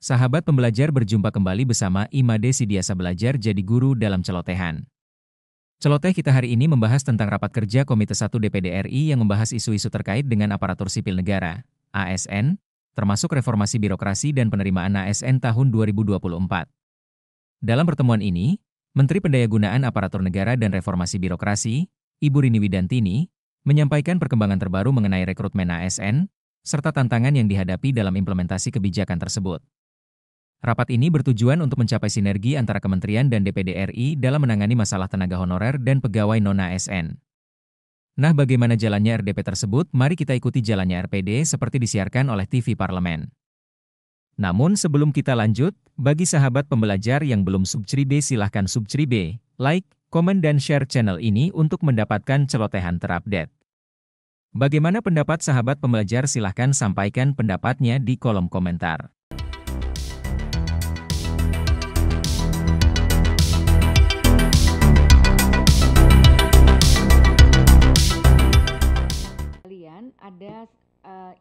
Sahabat pembelajar berjumpa kembali bersama Imade Sidiasa Belajar Jadi Guru dalam Celotehan. Celoteh kita hari ini membahas tentang rapat kerja Komite 1 DPD RI yang membahas isu-isu terkait dengan aparatur sipil negara, ASN, termasuk reformasi birokrasi dan penerimaan ASN tahun 2024. Dalam pertemuan ini, Menteri Pendayagunaan Aparatur Negara dan Reformasi Birokrasi, Ibu Rini Widantini, menyampaikan perkembangan terbaru mengenai rekrutmen ASN, serta tantangan yang dihadapi dalam implementasi kebijakan tersebut. Rapat ini bertujuan untuk mencapai sinergi antara kementerian dan DPD RI dalam menangani masalah tenaga honorer dan pegawai non-ASN. Nah, bagaimana jalannya RDP tersebut? Mari kita ikuti jalannya RPD seperti disiarkan oleh TV Parlemen. Namun sebelum kita lanjut, bagi sahabat pembelajar yang belum subscribe silahkan subscribe, like, komen dan share channel ini untuk mendapatkan celotehan terupdate. Bagaimana pendapat sahabat pembelajar? Silahkan sampaikan pendapatnya di kolom komentar. Ada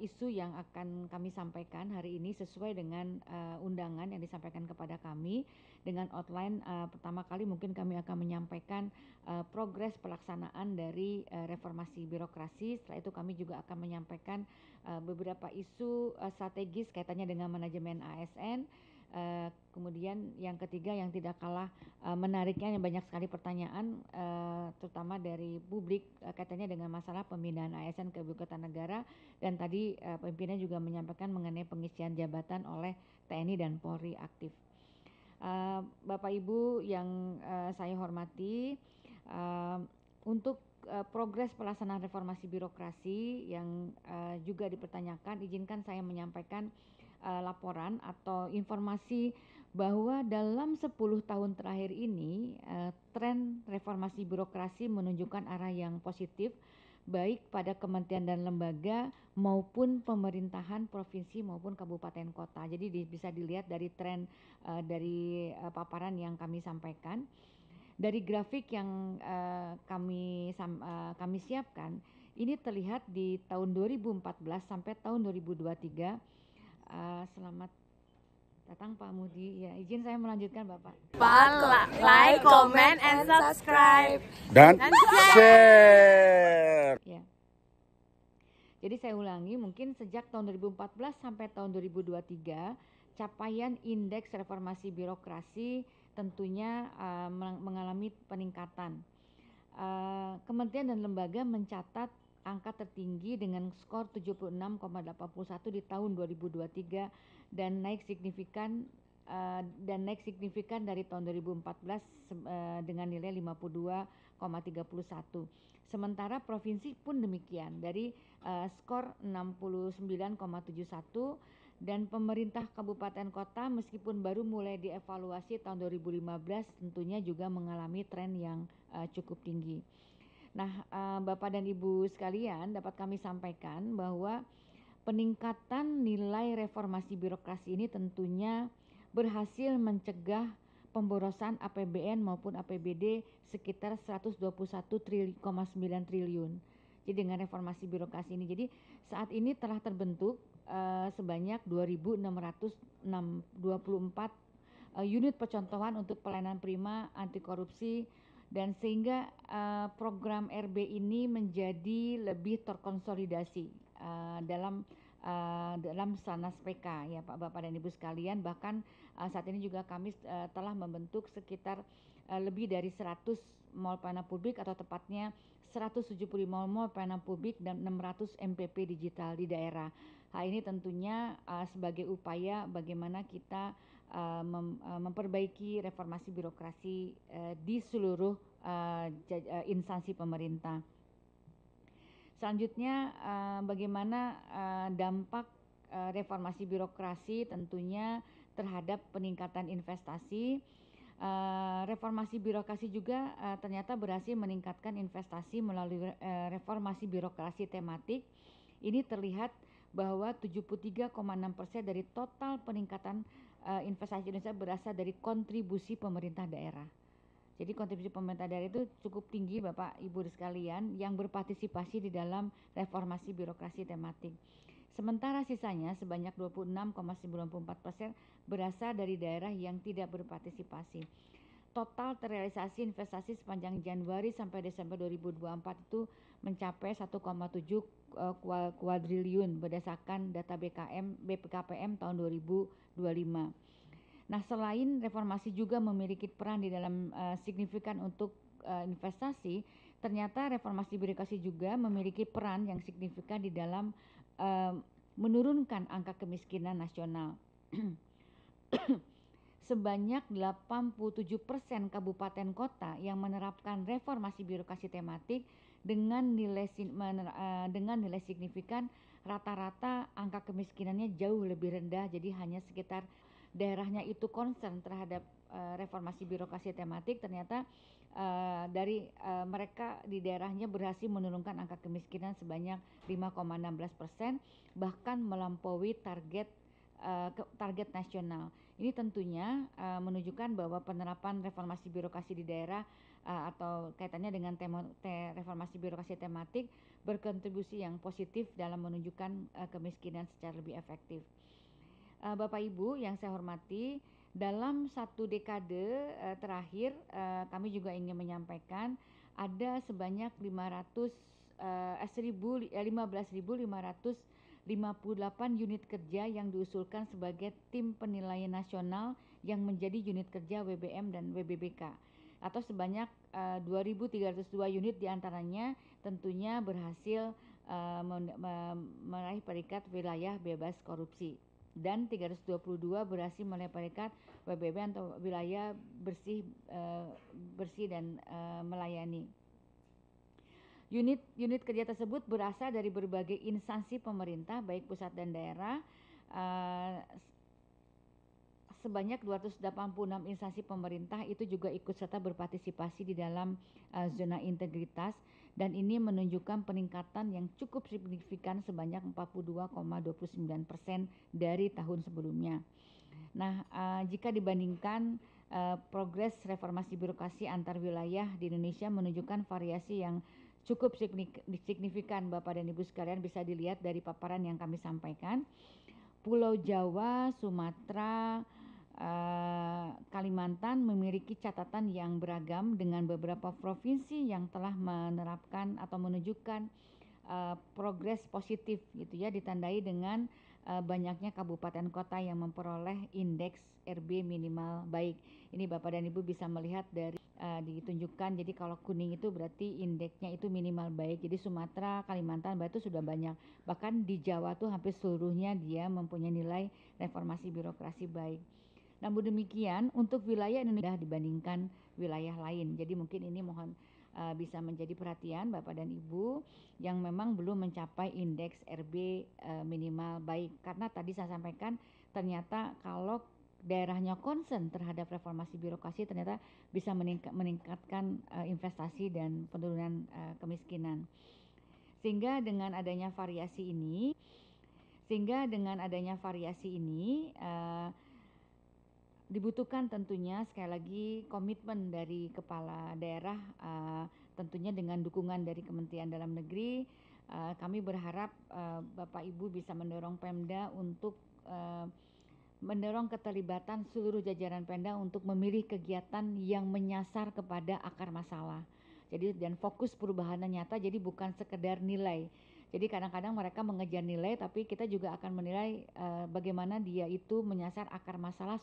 isu yang akan kami sampaikan hari ini sesuai dengan undangan yang disampaikan kepada kami dengan outline pertama kali mungkin kami akan menyampaikan progres pelaksanaan dari reformasi birokrasi. Setelah itu kami juga akan menyampaikan beberapa isu strategis kaitannya dengan manajemen ASN. Kemudian yang ketiga yang tidak kalah menariknya yang banyak sekali pertanyaan terutama dari publik kaitannya dengan masalah pemindahan ASN ke ibu kota negara, dan tadi pimpinan juga menyampaikan mengenai pengisian jabatan oleh TNI dan Polri aktif. Bapak Ibu yang saya hormati, untuk progres pelaksanaan reformasi birokrasi yang juga dipertanyakan, izinkan saya menyampaikan laporan atau informasi bahwa dalam 10 tahun terakhir ini tren reformasi birokrasi menunjukkan arah yang positif baik pada kementerian dan lembaga maupun pemerintahan provinsi maupun kabupaten kota. Jadi bisa dilihat dari tren dari paparan yang kami sampaikan. Dari grafik yang kami siapkan, ini terlihat di tahun 2014 sampai tahun 2023. Selamat datang Pak Mudi. Ya, izin saya melanjutkan Bapak. Like, comment, and subscribe. Dan share. Ya. Jadi saya ulangi, mungkin sejak tahun 2014 sampai tahun 2023, capaian indeks reformasi birokrasi tentunya mengalami peningkatan. Kementerian dan lembaga mencatat angka tertinggi dengan skor 76,81 di tahun 2023 dan naik signifikan dari tahun 2014 dengan nilai 52,31. Sementara provinsi pun demikian, dari skor 69,71, dan pemerintah kabupaten kota meskipun baru mulai dievaluasi tahun 2015 tentunya juga mengalami tren yang cukup tinggi. Nah, Bapak dan Ibu sekalian, dapat kami sampaikan bahwa peningkatan nilai reformasi birokrasi ini tentunya berhasil mencegah pemborosan APBN maupun APBD sekitar 121,9 triliun. Jadi dengan reformasi birokrasi ini, jadi saat ini telah terbentuk sebanyak 2.624 unit percontohan untuk pelayanan prima anti korupsi, dan sehingga program RB ini menjadi lebih terkonsolidasi dalam Sanas PK ya Pak, Bapak dan Ibu sekalian. Bahkan saat ini juga kami telah membentuk sekitar lebih dari 100 mall pelayanan publik, atau tepatnya 175 mall pelayanan publik dan 600 MPP digital di daerah. Hal ini tentunya sebagai upaya bagaimana kita memperbaiki reformasi birokrasi di seluruh instansi pemerintah. Selanjutnya, bagaimana dampak reformasi birokrasi tentunya terhadap peningkatan investasi. Reformasi birokrasi juga ternyata berhasil meningkatkan investasi melalui reformasi birokrasi tematik. Ini terlihat bahwa 73,6% dari total peningkatan investasi Indonesia berasal dari kontribusi pemerintah daerah. Jadi kontribusi pemerintah daerah itu cukup tinggi Bapak Ibu sekalian yang berpartisipasi di dalam reformasi birokrasi tematik. Sementara sisanya sebanyak 26,94% berasal dari daerah yang tidak berpartisipasi. Total terrealisasi investasi sepanjang Januari sampai Desember 2024 itu mencapai 1,7 kuadriliun berdasarkan data BPKPM tahun 2025. Nah, selain reformasi juga memiliki peran di dalam signifikan untuk investasi, ternyata reformasi birokrasi juga memiliki peran yang signifikan di dalam menurunkan angka kemiskinan nasional. Sebanyak 87% kabupaten kota yang menerapkan reformasi birokrasi tematik dengan nilai signifikan, rata-rata angka kemiskinannya jauh lebih rendah, jadi hanya sekitar daerahnya itu concern terhadap reformasi birokrasi tematik, ternyata dari mereka di daerahnya berhasil menurunkan angka kemiskinan sebanyak 5,16%, bahkan melampaui target nasional. Ini tentunya menunjukkan bahwa penerapan reformasi birokrasi di daerah atau kaitannya dengan reformasi birokrasi tematik berkontribusi yang positif dalam menunjukkan kemiskinan secara lebih efektif. Bapak Ibu yang saya hormati, dalam satu dekade terakhir kami juga ingin menyampaikan ada sebanyak 15.558 unit kerja yang diusulkan sebagai tim penilaian nasional yang menjadi unit kerja WBM dan WBBK, atau sebanyak 2.302 unit diantaranya tentunya berhasil meraih peringkat wilayah bebas korupsi, dan 322 berhasil meraih peringkat WBB atau wilayah bersih dan melayani. Unit kerja tersebut berasal dari berbagai instansi pemerintah baik pusat dan daerah. Sebanyak 286 instansi pemerintah itu juga ikut serta berpartisipasi di dalam zona integritas, dan ini menunjukkan peningkatan yang cukup signifikan sebanyak 42,29% dari tahun sebelumnya. Nah, jika dibandingkan progres reformasi birokrasi antar wilayah di Indonesia menunjukkan variasi yang cukup signifikan, Bapak dan Ibu sekalian, bisa dilihat dari paparan yang kami sampaikan. Pulau Jawa, Sumatera, Kalimantan memiliki catatan yang beragam dengan beberapa provinsi yang telah menerapkan atau menunjukkan progres positif gitu ya, ditandai dengan banyaknya kabupaten kota yang memperoleh indeks RB minimal baik. Ini Bapak dan Ibu bisa melihat dari ditunjukkan, jadi kalau kuning itu berarti indeksnya itu minimal baik. Jadi Sumatera, Kalimantan, Batu sudah banyak. Bahkan di Jawa tuh hampir seluruhnya dia mempunyai nilai reformasi birokrasi baik. Namun demikian untuk wilayah Indonesia dibandingkan wilayah lain. Jadi mungkin ini mohon bisa menjadi perhatian Bapak dan Ibu yang memang belum mencapai indeks RB minimal baik. Karena tadi saya sampaikan ternyata kalau daerahnya concern terhadap reformasi birokrasi ternyata bisa meningkatkan investasi dan penurunan kemiskinan. Sehingga dengan adanya variasi ini dibutuhkan tentunya sekali lagi komitmen dari kepala daerah, tentunya dengan dukungan dari Kementerian Dalam Negeri. Kami berharap Bapak Ibu bisa mendorong Pemda untuk mendorong keterlibatan seluruh jajaran Pemda untuk memilih kegiatan yang menyasar kepada akar masalah. Jadi dan fokus perubahan nyata, jadi bukan sekedar nilai. Jadi kadang-kadang mereka mengejar nilai, tapi kita juga akan menilai bagaimana dia itu menyasar akar masalah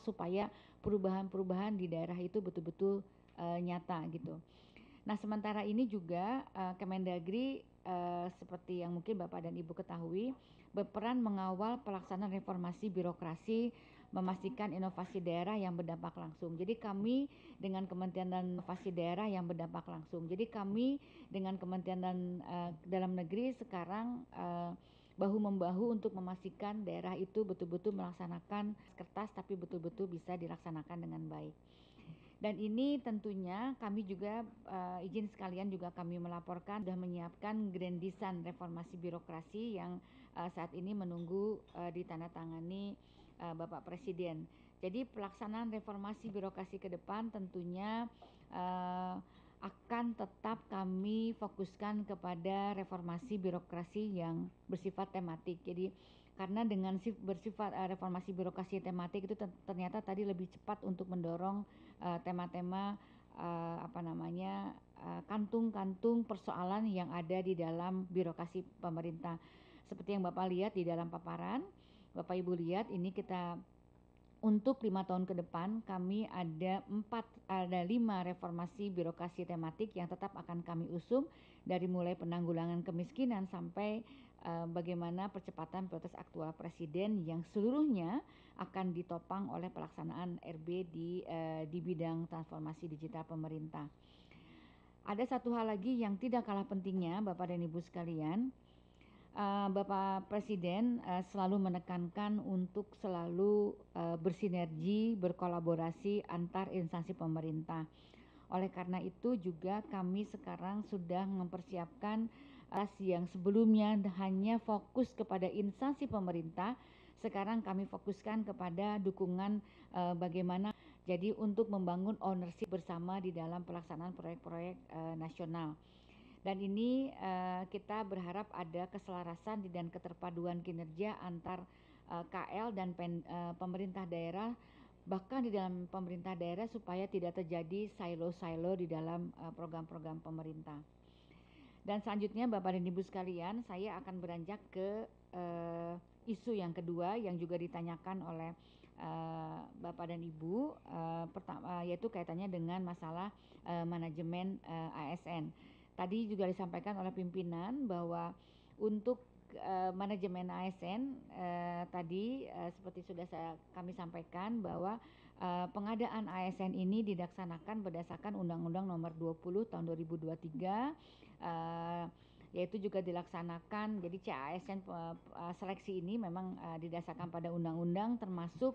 supaya perubahan-perubahan di daerah itu betul-betul nyata gitu. Nah, sementara ini juga Kemendagri seperti yang mungkin Bapak dan Ibu ketahui berperan mengawal pelaksanaan reformasi birokrasi, memastikan inovasi daerah yang berdampak langsung. Jadi kami dengan Kementerian Inovasi Daerah yang berdampak langsung. Jadi kami dengan Kementerian Dalam Negeri sekarang bahu-membahu untuk memastikan daerah itu betul-betul melaksanakan kertas tapi betul-betul bisa dilaksanakan dengan baik. Dan ini tentunya kami juga izin sekalian juga kami melaporkan sudah menyiapkan grand design reformasi birokrasi yang saat ini menunggu ditandatangani Bapak Presiden. Jadi pelaksanaan reformasi birokrasi ke depan tentunya akan tetap kami fokuskan kepada reformasi birokrasi yang bersifat tematik. Jadi karena dengan bersifat reformasi birokrasi tematik itu ternyata tadi lebih cepat untuk mendorong tema-tema kantung-kantung persoalan yang ada di dalam birokrasi pemerintah. Seperti yang Bapak lihat di dalam paparan, Bapak Ibu lihat ini kita untuk 5 tahun ke depan kami ada 5 reformasi birokrasi tematik yang tetap akan kami usung dari mulai penanggulangan kemiskinan sampai bagaimana percepatan prioritas aktual presiden yang seluruhnya akan ditopang oleh pelaksanaan RB di bidang transformasi digital pemerintah. Ada satu hal lagi yang tidak kalah pentingnya Bapak dan Ibu sekalian. Bapak Presiden selalu menekankan untuk selalu bersinergi, berkolaborasi antar instansi pemerintah. Oleh karena itu juga kami sekarang sudah mempersiapkan yang sebelumnya hanya fokus kepada instansi pemerintah, sekarang kami fokuskan kepada dukungan bagaimana jadi untuk membangun ownership bersama di dalam pelaksanaan proyek-proyek nasional. Dan ini kita berharap ada keselarasan dan keterpaduan kinerja antar KL dan pemerintah daerah, bahkan di dalam pemerintah daerah supaya tidak terjadi silo-silo di dalam program-program pemerintah. Dan selanjutnya Bapak dan Ibu sekalian, saya akan beranjak ke isu yang kedua yang juga ditanyakan oleh Bapak dan Ibu, pertama yaitu kaitannya dengan masalah manajemen ASN. Tadi juga disampaikan oleh pimpinan bahwa untuk manajemen ASN tadi seperti sudah kami sampaikan bahwa pengadaan ASN ini dilaksanakan berdasarkan Undang-Undang Nomor 20 Tahun 2023 yaitu juga dilaksanakan. Jadi CASN seleksi ini memang didasarkan pada undang-undang termasuk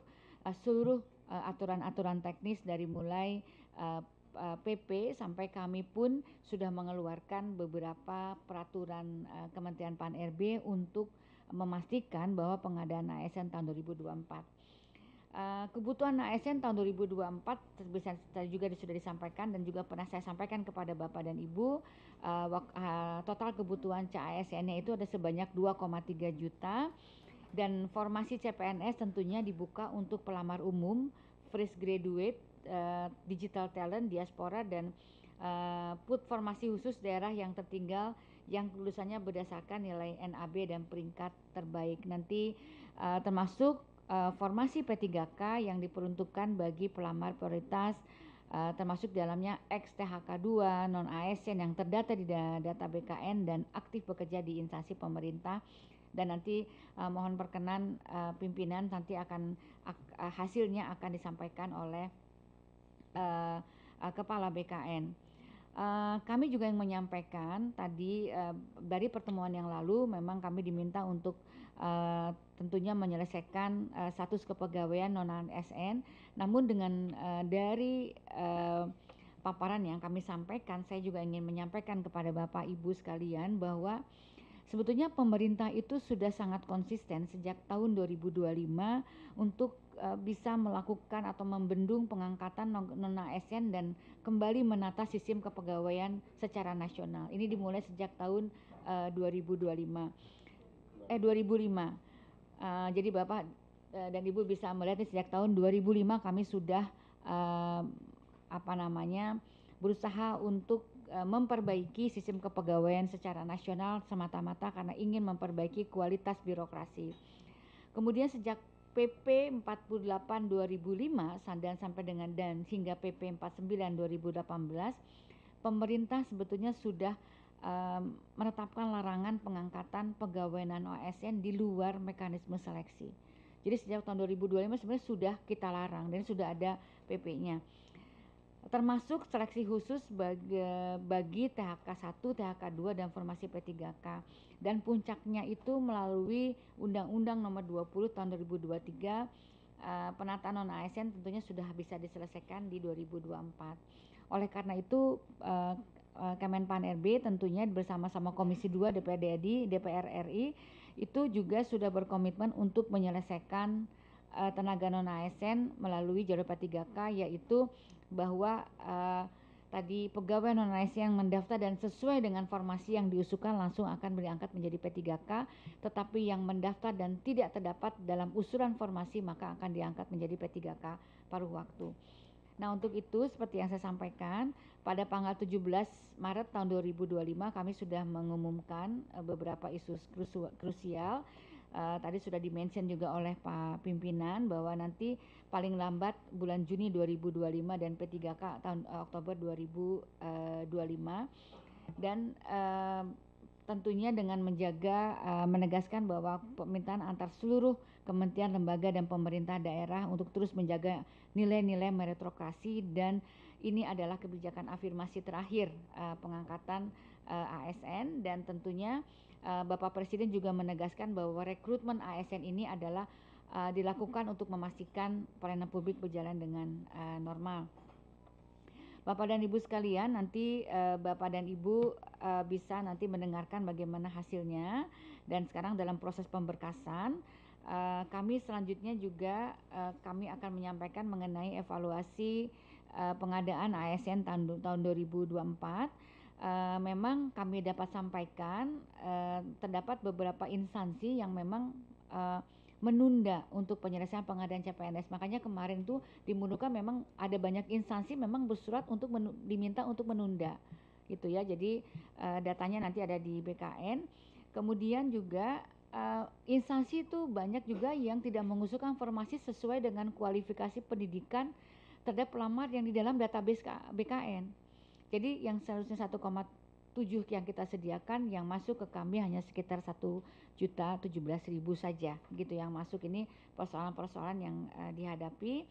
seluruh aturan-aturan teknis dari mulai PP sampai kami pun sudah mengeluarkan beberapa peraturan Kementerian Pan-RB untuk memastikan bahwa pengadaan ASN tahun 2024. Kebutuhan ASN tahun 2024 juga sudah disampaikan dan juga pernah saya sampaikan kepada Bapak dan Ibu, total kebutuhan CASN-nya itu ada sebanyak 2,3 juta dan formasi CPNS tentunya dibuka untuk pelamar umum, fresh graduate, digital talent, diaspora dan formasi khusus daerah yang tertinggal yang lulusannya berdasarkan nilai NAB dan peringkat terbaik. Nanti termasuk formasi P3K yang diperuntukkan bagi pelamar prioritas termasuk dalamnya ex-THK2, non-ASN yang terdata di data BKN dan aktif bekerja di instansi pemerintah. Dan nanti mohon perkenan pimpinan nanti akan hasilnya akan disampaikan oleh Kepala BKN. Kami juga yang menyampaikan tadi dari pertemuan yang lalu memang kami diminta untuk tentunya menyelesaikan status kepegawaian non-ASN. Namun dengan dari paparan yang kami sampaikan, saya juga ingin menyampaikan kepada Bapak Ibu sekalian bahwa sebetulnya pemerintah itu sudah sangat konsisten sejak tahun 2025 untuk bisa melakukan atau membendung pengangkatan non-ASN dan kembali menata sistem kepegawaian secara nasional. Ini dimulai sejak tahun 2005. Jadi Bapak dan Ibu bisa melihat sejak tahun 2005 kami sudah berusaha untuk memperbaiki sistem kepegawaian secara nasional semata-mata karena ingin memperbaiki kualitas birokrasi. Kemudian sejak PP 48 2005 dan sampai dengan hingga PP 49 2018 pemerintah sebetulnya sudah menetapkan larangan pengangkatan pegawai non-ASN di luar mekanisme seleksi. Jadi sejak tahun 2025 sebenarnya sudah kita larang dan sudah ada PP-nya. Termasuk seleksi khusus bagi THK 1, THK 2 dan formasi P3K. Dan puncaknya itu melalui Undang-Undang Nomor 20 Tahun 2023 penataan non-ASN tentunya sudah bisa diselesaikan di 2024. Oleh karena itu Kemenpan RB tentunya bersama-sama Komisi 2 DPR RI itu juga sudah berkomitmen untuk menyelesaikan tenaga non-ASN melalui jalur P3K, yaitu bahwa tadi pegawai non ASN yang mendaftar dan sesuai dengan formasi yang diusulkan langsung akan diangkat menjadi P3K, tetapi yang mendaftar dan tidak terdapat dalam usulan formasi maka akan diangkat menjadi P3K paruh waktu. Nah, untuk itu seperti yang saya sampaikan, pada tanggal 17 Maret tahun 2025 kami sudah mengumumkan beberapa isu krusial. Tadi sudah di-mention juga oleh Pak Pimpinan bahwa nanti paling lambat bulan Juni 2025 dan P3K tahun Oktober 2025, dan tentunya dengan menjaga menegaskan bahwa permintaan antar seluruh kementerian, lembaga dan pemerintah daerah untuk terus menjaga nilai-nilai meritokrasi, dan ini adalah kebijakan afirmasi terakhir pengangkatan ASN, dan tentunya Bapak Presiden juga menegaskan bahwa rekrutmen ASN ini adalah dilakukan untuk memastikan pelayanan publik berjalan dengan normal. Bapak dan Ibu sekalian, nanti Bapak dan Ibu bisa nanti mendengarkan bagaimana hasilnya, dan sekarang dalam proses pemberkasan kami selanjutnya juga kami akan menyampaikan mengenai evaluasi pengadaan ASN tahun 2024. Memang kami dapat sampaikan terdapat beberapa instansi yang memang menunda untuk penyelesaian pengadaan CPNS. Makanya kemarin tuh dimundurkan, memang ada banyak instansi memang bersurat untuk diminta untuk menunda gitu ya. Jadi datanya nanti ada di BKN. Kemudian juga instansi itu banyak juga yang tidak mengusulkan formasi sesuai dengan kualifikasi pendidikan terhadap pelamar yang di dalam database BKN. Jadi yang seharusnya 1,7 yang kita sediakan, yang masuk ke kami hanya sekitar 1.017.000 saja gitu yang masuk. Ini persoalan-persoalan yang dihadapi.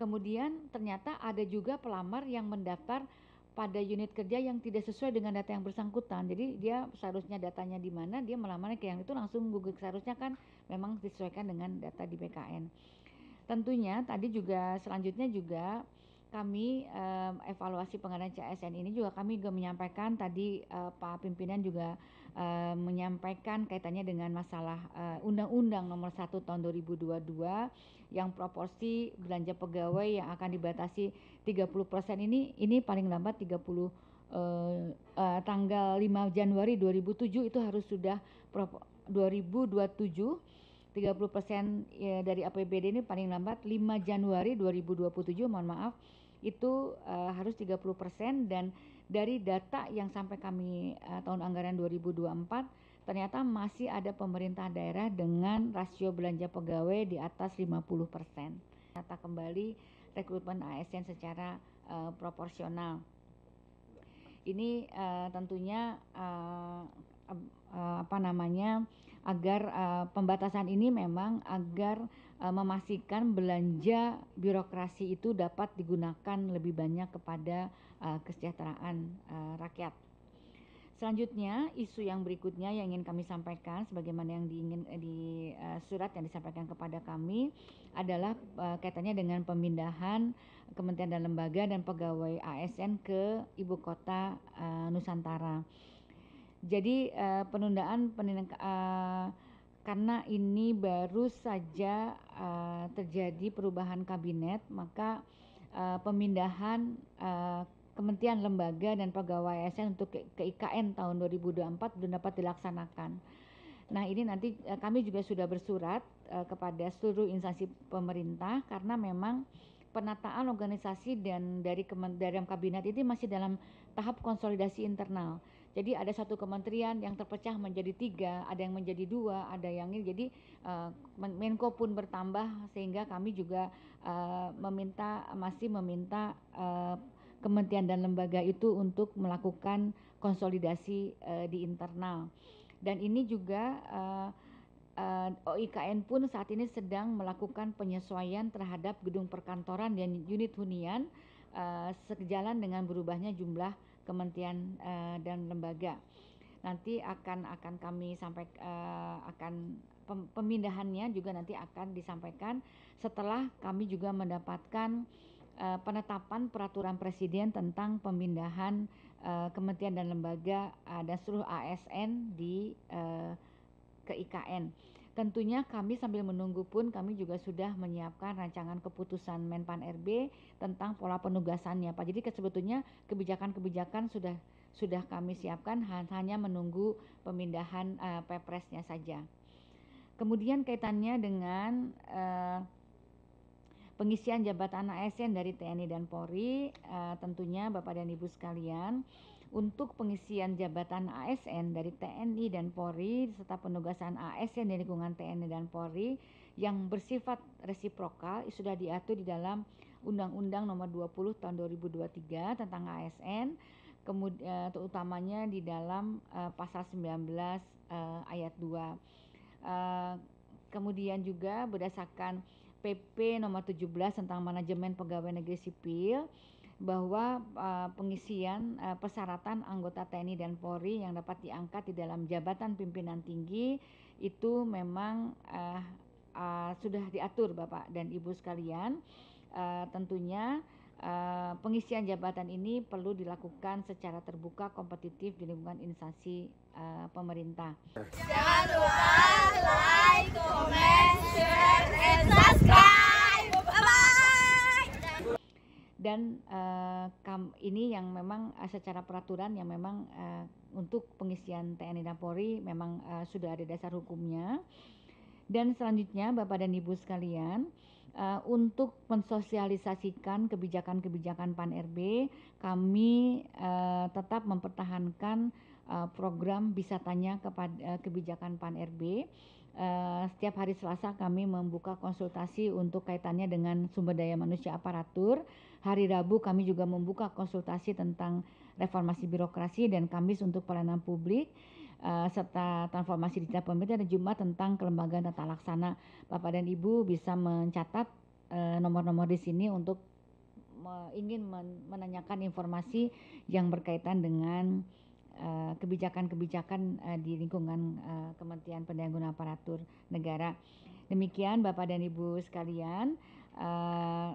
Kemudian ternyata ada juga pelamar yang mendaftar pada unit kerja yang tidak sesuai dengan data yang bersangkutan. Jadi dia seharusnya datanya di mana, dia melamarnya ke yang itu langsung gugur. Seharusnya kan memang disesuaikan dengan data di BKN. Tentunya tadi juga selanjutnya juga kami evaluasi pengadaan CSN ini juga kami juga menyampaikan tadi Pak Pimpinan juga menyampaikan kaitannya dengan masalah Undang-Undang Nomor 1 Tahun 2022 yang proporsi belanja pegawai yang akan dibatasi 30% ini paling lambat tanggal 5 Januari 2007 itu harus sudah 2027 30% dari APBD ini paling lambat 5 Januari 2027, mohon maaf, itu harus 30%, dan dari data yang sampai kami tahun anggaran 2024 ternyata masih ada pemerintah daerah dengan rasio belanja pegawai di atas 50%. Tata kembali rekrutmen ASN secara proporsional. Ini tentunya agar pembatasan ini memang agar memastikan belanja birokrasi itu dapat digunakan lebih banyak kepada kesejahteraan rakyat. Selanjutnya, isu yang berikutnya yang ingin kami sampaikan sebagaimana yang di surat yang disampaikan kepada kami adalah kaitannya dengan pemindahan kementerian dan lembaga dan pegawai ASN ke ibu kota Nusantara. Jadi penundaan karena ini baru saja terjadi perubahan kabinet, maka pemindahan kementerian, lembaga dan pegawai ASN untuk ke IKN tahun 2024 belum dapat dilaksanakan. Nah, ini nanti kami juga sudah bersurat kepada seluruh instansi pemerintah karena memang penataan organisasi dan dari kabinet ini masih dalam tahap konsolidasi internal. Jadi ada satu kementerian yang terpecah menjadi 3, ada yang menjadi 2, ada yang ini. Jadi Menko pun bertambah sehingga kami juga masih meminta kementerian dan lembaga itu untuk melakukan konsolidasi di internal. Dan ini juga OIKN pun saat ini sedang melakukan penyesuaian terhadap gedung perkantoran dan unit hunian sejalan dengan berubahnya jumlah kementerian dan lembaga. Nanti akan kami sampaikan pemindahannya juga nanti akan disampaikan setelah kami juga mendapatkan penetapan peraturan presiden tentang pemindahan kementerian dan lembaga dan seluruh ASN ke IKN. tentunya kami sambil menunggu pun kami juga sudah menyiapkan rancangan keputusan Menpan RB tentang pola penugasannya Pak. Jadi sebetulnya kebijakan-kebijakan sudah kami siapkan, hanya menunggu pemindahan Pepresnya saja. Kemudian kaitannya dengan pengisian jabatan ASN dari TNI dan Polri, tentunya Bapak dan Ibu sekalian, untuk pengisian jabatan ASN dari TNI dan Polri serta penugasan ASN di lingkungan TNI dan Polri yang bersifat resiprokal sudah diatur di dalam Undang-Undang Nomor 20 Tahun 2023 tentang ASN, kemudian terutamanya di dalam pasal 19 ayat 2. Kemudian juga berdasarkan PP Nomor 17 tentang Manajemen Pegawai Negeri Sipil, bahwa pengisian persyaratan anggota TNI dan Polri yang dapat diangkat di dalam jabatan pimpinan tinggi itu memang sudah diatur Bapak dan Ibu sekalian. Tentunya pengisian jabatan ini perlu dilakukan secara terbuka, kompetitif di lingkungan instansi pemerintah. Jangan lupa like, comment, share, and subscribe. Bye-bye. Dan ini yang memang secara peraturan yang memang untuk pengisian TNI dan Polri memang sudah ada dasar hukumnya. Dan selanjutnya Bapak dan Ibu sekalian, untuk mensosialisasikan kebijakan-kebijakan Pan RB, kami tetap mempertahankan program Bisa Tanya kepada kebijakan Pan RB. Setiap hari Selasa kami membuka konsultasi untuk kaitannya dengan sumber daya manusia aparatur. Hari Rabu kami juga membuka konsultasi tentang reformasi birokrasi, dan Kamis untuk pelayanan publik serta transformasi digital pemerintah, dan Jumat tentang kelembagaan tata laksana. Bapak dan Ibu bisa mencatat nomor-nomor di sini untuk ingin menanyakan informasi yang berkaitan dengan kebijakan-kebijakan di lingkungan Kementerian Pendaya Aparatur Negara. Demikian Bapak dan Ibu sekalian,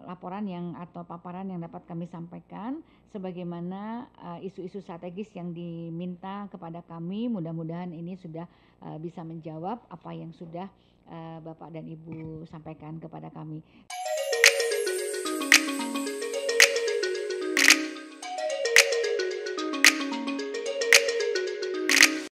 laporan atau paparan yang dapat kami sampaikan sebagaimana isu-isu strategis yang diminta kepada kami. Mudah-mudahan ini sudah bisa menjawab apa yang sudah Bapak dan Ibu sampaikan kepada kami.